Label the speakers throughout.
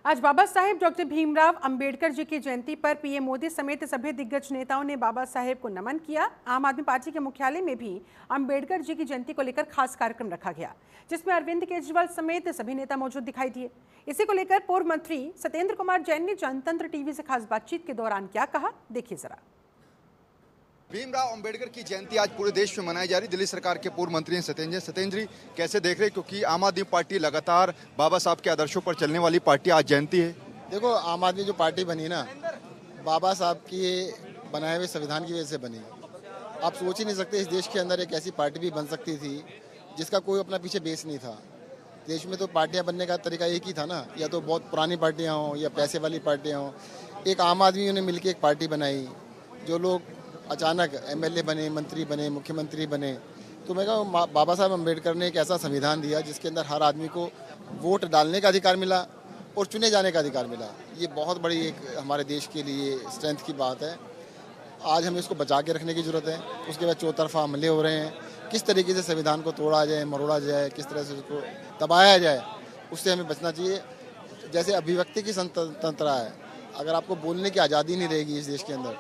Speaker 1: आज बाबा साहेब डॉक्टर भीमराव अंबेडकर जी की जयंती पर पीएम मोदी समेत सभी दिग्गज नेताओं ने बाबा साहेब को नमन किया। आम आदमी पार्टी के मुख्यालय में भी अंबेडकर जी की जयंती को लेकर खास कार्यक्रम रखा गया, जिसमें अरविंद केजरीवाल समेत सभी नेता मौजूद दिखाई दिए। इसी को लेकर पूर्व मंत्री सत्येंद्र कुमार जैन ने जनतंत्र टीवी से खास बातचीत के दौरान क्या कहा, देखिए जरा।
Speaker 2: भीमराव अंबेडकर की जयंती आज पूरे देश में मनाई जा रही। दिल्ली सरकार के पूर्व मंत्री हैं सत्येंद्र जी, कैसे देख रहे हैं, क्योंकि आम आदमी पार्टी लगातार बाबा साहब के आदर्शों पर चलने वाली पार्टी, आज जयंती है।
Speaker 3: देखो, आम आदमी जो पार्टी बनी ना, बाबा साहब के बनाए हुए संविधान की वजह से बनी। आप सोच ही नहीं सकते इस देश के अंदर एक ऐसी पार्टी भी बन सकती थी जिसका कोई अपना पीछे बेस नहीं था। देश में तो पार्टियां बनने का तरीका एक ही था ना, या तो बहुत पुरानी पार्टियां हों या पैसे वाली पार्टियां हों। एक आम आदमियों ने मिलकर एक पार्टी बनाई, जो लोग अचानक एमएलए बने, मंत्री बने, मुख्यमंत्री बने। तो मैं कहूँ बाबा साहब अम्बेडकर ने एक ऐसा संविधान दिया जिसके अंदर हर आदमी को वोट डालने का अधिकार मिला और चुने जाने का अधिकार मिला। ये बहुत बड़ी एक हमारे देश के लिए स्ट्रेंथ की बात है। आज हमें इसको बचा के रखने की ज़रूरत है। उसके बाद चौतरफा हमले हो रहे हैं, किस तरीके से संविधान को तोड़ा जाए, मरोड़ा जाए, किस तरह से उसको दबाया जाए, उससे हमें बचना चाहिए। जैसे अभिव्यक्ति की स्वतंत्रता है, अगर आपको बोलने की आज़ादी नहीं रहेगी इस देश के अंदर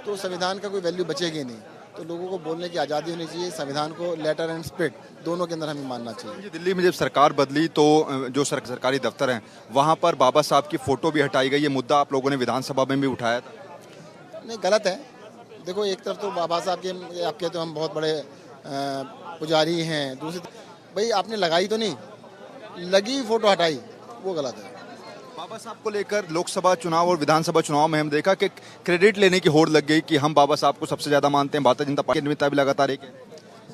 Speaker 3: तो संविधान का कोई वैल्यू बचेगी नहीं। तो लोगों को बोलने की आज़ादी होनी चाहिए। संविधान को लेटर एंड स्पिरिट दोनों के अंदर हमें मानना चाहिए।
Speaker 2: दिल्ली में जब सरकार बदली तो जो सरकारी दफ्तर हैं वहाँ पर बाबा साहब की फोटो भी हटाई गई। ये मुद्दा आप लोगों ने विधानसभा में भी उठाया था।
Speaker 3: नहीं, गलत है। देखो, एक तरफ तो बाबा साहब के आप कहते हो हम बहुत बड़े पुजारी हैं, दूसरी भाई आपने लगाई तो नहीं, लगी फोटो हटाई, वो गलत है।
Speaker 2: बाबा साहब को लेकर लोकसभा चुनाव और विधानसभा चुनाव में हम देखा कि क्रेडिट लेने की होड़ लग गई कि हम बाबा साहब को सबसे ज्यादा मानते हैं। भारतीय जनता पार्टी के नेता भी लगातार एक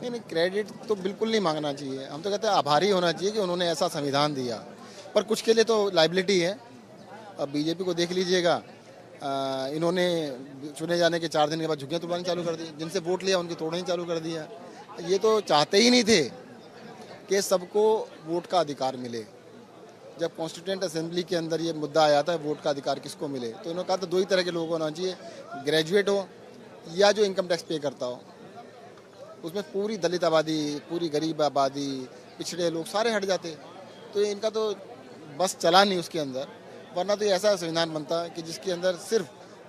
Speaker 3: नहीं, क्रेडिट तो बिल्कुल नहीं मांगना चाहिए। हम तो कहते हैं आभारी होना चाहिए कि उन्होंने ऐसा संविधान दिया, पर कुछ के लिए तो लाइबिलिटी है। अब बीजेपी को देख लीजिएगा, इन्होंने चुने जाने के 4 दिन के बाद झुग्गियाँ तोड़नी चालू कर दी। जिनसे वोट लिया उनकी तोड़नी चालू कर दिया। ये तो चाहते ही नहीं थे कि सबको वोट का अधिकार मिले। जब कॉन्स्टिट्यूएंट असेंबली के अंदर ये मुद्दा आया था वोट का अधिकार किसको मिले, तो इन्होंने कहा तो 2 ही तरह के लोग होना चाहिए, ग्रेजुएट हो या जो इनकम टैक्स पे करता हो। उसमें पूरी दलित आबादी, पूरी गरीब आबादी, पिछड़े लोग सारे हट जाते। तो इनका तो बस चला नहीं उसके अंदर, वरना तो ये ऐसा संविधान बनता कि जिसके अंदर सिर्फ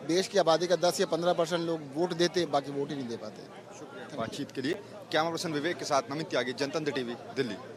Speaker 3: देश की आबादी का 10 या 15% लोग वोट देते, बाकी वोट ही नहीं दे पाते।
Speaker 2: बातचीत के लिए कैमरा पर्सन विवेक के साथ नमित त्यागी, जनतंत्र टीवी, दिल्ली।